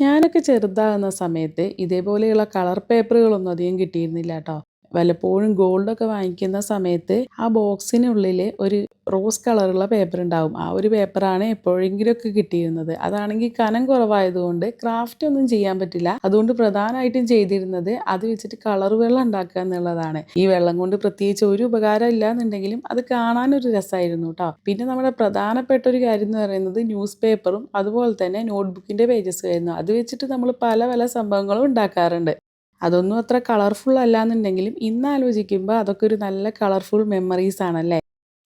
ഞാനൊക്കെ ചെറുതാകുന്ന സമയത്ത് ഇതേപോലെയുള്ള കളർ പേപ്പറുകളൊന്നും അധികം കിട്ടിയിരുന്നില്ല കേട്ടോ. വല്ലപ്പോഴും ഗോൾഡൊക്കെ വാങ്ങിക്കുന്ന സമയത്ത് ആ ബോക്സിനുള്ളിൽ ഒരു റോസ് കളറുള്ള പേപ്പർ ഉണ്ടാവും. ആ ഒരു പേപ്പറാണ് എപ്പോഴെങ്കിലുമൊക്കെ കിട്ടിയിരുന്നത്. അതാണെങ്കിൽ കനം കുറവായതുകൊണ്ട് ക്രാഫ്റ്റ് ഒന്നും ചെയ്യാൻ പറ്റില്ല. അതുകൊണ്ട് പ്രധാനമായിട്ടും ചെയ്തിരുന്നത് അത് വെച്ചിട്ട് കളർ വെള്ളം ഉണ്ടാക്കുക എന്നുള്ളതാണ്. ഈ വെള്ളം കൊണ്ട് പ്രത്യേകിച്ച് ഒരു ഉപകാരം ഇല്ല എന്നുണ്ടെങ്കിലും അത് കാണാനൊരു രസമായിരുന്നു കേട്ടോ. പിന്നെ നമ്മുടെ പ്രധാനപ്പെട്ട ഒരു കാര്യം എന്ന് പറയുന്നത് ന്യൂസ് പേപ്പറും അതുപോലെ തന്നെ നോട്ട്ബുക്കിൻ്റെ പേജസ് ആയിരുന്നു. അത് വെച്ചിട്ട് നമ്മൾ പല പല സംഭവങ്ങളും ഉണ്ടാക്കാറുണ്ട്. അതൊന്നും അത്ര കളർഫുൾ അല്ലാന്നുണ്ടെങ്കിലും ഇന്ന് ആലോചിക്കുമ്പോൾ അതൊക്കെ ഒരു നല്ല കളർഫുൾ മെമ്മറീസ് ആണല്ലേ.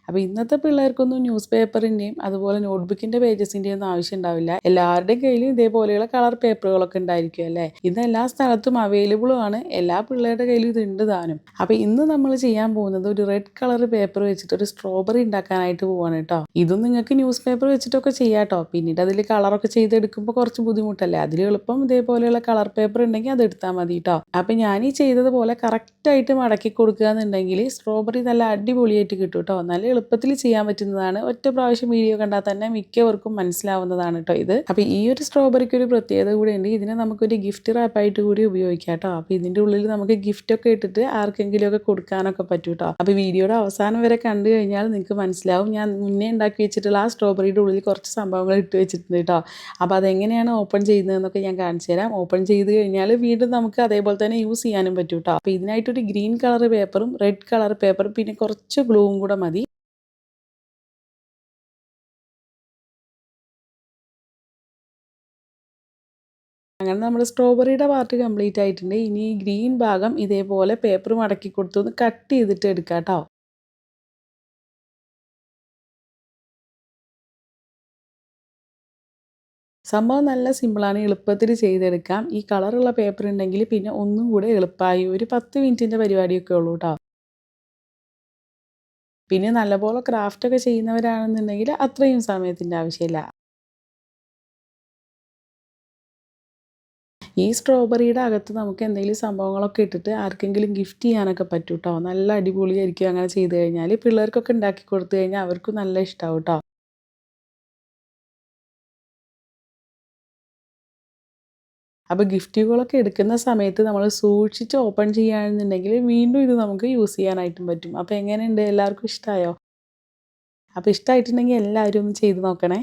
അപ്പോൾ ഇന്നത്തെ പിള്ളേർക്കൊന്നും ന്യൂസ് പേപ്പറിൻ്റെയും അതുപോലെ നോട്ട്ബുക്കിൻ്റെ പേജസിൻ്റെയും ഒന്നും ആവശ്യം ഉണ്ടാവില്ല. എല്ലാവരുടെയും കയ്യിലും ഇതേപോലെയുള്ള കളർ പേപ്പറുകളൊക്കെ ഉണ്ടായിരിക്കും അല്ലേ. ഇന്ന് എല്ലാ സ്ഥലത്തും അവൈലബിളും ആണ്. എല്ലാ പിള്ളേരുടെ കയ്യിലും ഇത് ഉണ്ട് താനും. അപ്പോൾ ഇന്ന് നമ്മൾ ചെയ്യാൻ പോകുന്നത് ഒരു റെഡ് കളർ പേപ്പർ വെച്ചിട്ട് ഒരു സ്ട്രോബെറി ഉണ്ടാക്കാനായിട്ട് പോവാണ് കേട്ടോ. ഇതും നിങ്ങൾക്ക് ന്യൂസ് പേപ്പർ വെച്ചിട്ടൊക്കെ ചെയ്യാം കേട്ടോ. പിന്നീട് അതിൽ കളറൊക്കെ ചെയ്തെടുക്കുമ്പോൾ കുറച്ച് ബുദ്ധിമുട്ടല്ലേ. അതിൽ എളുപ്പം ഇതേപോലെയുള്ള കളർ പേപ്പർ ഉണ്ടെങ്കിൽ അത് എടുത്താൽ മതി കേട്ടോ. അപ്പോൾ ഞാൻ ഈ ചെയ്തതുപോലെ കറക്റ്റായിട്ട് മടക്കി കൊടുക്കുക എന്നുണ്ടെങ്കിൽ സ്ട്രോബെറി നല്ല അടിപൊളിയായിട്ട് കിട്ടും കേട്ടോ. നല്ല എളുപ്പത്തിൽ ചെയ്യാൻ പറ്റുന്നതാണ്. ഒറ്റ പ്രാവശ്യം വീഡിയോ കണ്ടാൽ തന്നെ മിക്കവർക്കും മനസ്സിലാവുന്നതാണ് കേട്ടോ ഇത്. അപ്പോൾ ഈ ഒരു സ്ട്രോബെറിക്ക് ഒരു പ്രത്യേകത കൂടെ ഉണ്ട്. ഇതിനെ നമുക്കൊരു ഗിഫ്റ്റ് റാപ്പായിട്ട് കൂടി ഉപയോഗിക്കാം കേട്ടോ. അപ്പോൾ ഇതിൻ്റെ ഉള്ളിൽ നമുക്ക് ഗിഫ്റ്റൊക്കെ ഇട്ടിട്ട് ആർക്കെങ്കിലുമൊക്കെ കൊടുക്കാനൊക്കെ പറ്റും കേട്ടോ. അപ്പോൾ വീഡിയോയുടെ അവസാനം വരെ കണ്ടു കഴിഞ്ഞാൽ നിങ്ങൾക്ക് മനസ്സിലാവും ഞാൻ മുന്നേ ഉണ്ടാക്കി വെച്ചിട്ടുള്ള ആ സ്ട്രോബെറിയുടെ ഉള്ളിൽ കുറച്ച് സംഭവങ്ങൾ ഇട്ട് വെച്ചിട്ടുണ്ട് കേട്ടോ. അപ്പോൾ അതെങ്ങനെയാണ് ഓപ്പൺ ചെയ്യുന്നതെന്നൊക്കെ ഞാൻ കാണിച്ചു തരാം. ഓപ്പൺ ചെയ്ത് കഴിഞ്ഞാൽ വീണ്ടും നമുക്ക് അതേപോലെ തന്നെ യൂസ് ചെയ്യാനും പറ്റും കേട്ടോ. അപ്പോൾ ഇതിനായിട്ടൊരു ഗ്രീൻ കളർ പേപ്പറും റെഡ് കളർ പേപ്പറും പിന്നെ കുറച്ച് ഗ്ലൂവും കൂടെ മതി. അങ്ങനെ നമ്മുടെ സ്ട്രോബെറിയുടെ പാർട്ട് കംപ്ലീറ്റ് ആയിട്ടുണ്ട്. ഇനി ഈ ഗ്രീൻ ഭാഗം ഇതേപോലെ പേപ്പർ മടക്കി കൊടുത്തൊന്ന് കട്ട് ചെയ്തിട്ട് എടുക്കാം കേട്ടോ. സംഭവം നല്ല സിമ്പിളാണ്, എളുപ്പത്തിൽ ചെയ്തെടുക്കാം. ഈ കളറുള്ള പേപ്പർ ഉണ്ടെങ്കിൽ പിന്നെ ഒന്നും കൂടെ എളുപ്പമായി. ഒരു 10 മിനിറ്റിൻ്റെ പരിപാടിയൊക്കെ ഉള്ളൂ കേട്ടോ. പിന്നെ നല്ലപോലെ ക്രാഫ്റ്റൊക്കെ ചെയ്യുന്നവരാണെന്നുണ്ടെങ്കിൽ അത്രയും സമയത്തിൻ്റെ ആവശ്യമില്ല. ഈ സ്ട്രോബെറിയുടെ അകത്ത് നമുക്ക് എന്തെങ്കിലും സംഭവങ്ങളൊക്കെ ഇട്ടിട്ട് ആർക്കെങ്കിലും ഗിഫ്റ്റ് ചെയ്യാനൊക്കെ പറ്റും കേട്ടോ. നല്ല അടിപൊളിയായിരിക്കും അങ്ങനെ ചെയ്ത് കഴിഞ്ഞാൽ. പിള്ളേർക്കൊക്കെ ഉണ്ടാക്കി കൊടുത്തു കഴിഞ്ഞാൽ അവർക്കും നല്ല ഇഷ്ടമാവും കേട്ടോ. അപ്പോൾ ഗിഫ്റ്റുകളൊക്കെ എടുക്കുന്ന സമയത്ത് നമ്മൾ സൂക്ഷിച്ച് ഓപ്പൺ ചെയ്യുകയാണെന്നുണ്ടെങ്കിൽ വീണ്ടും ഇത് നമുക്ക് യൂസ് ചെയ്യാനായിട്ടും പറ്റും. അപ്പോൾ എങ്ങനെയുണ്ട്, എല്ലാവർക്കും ഇഷ്ടമായോ? അപ്പോൾ ഇഷ്ടമായിട്ടുണ്ടെങ്കിൽ എല്ലാവരും ഒന്ന് ചെയ്ത് നോക്കണേ.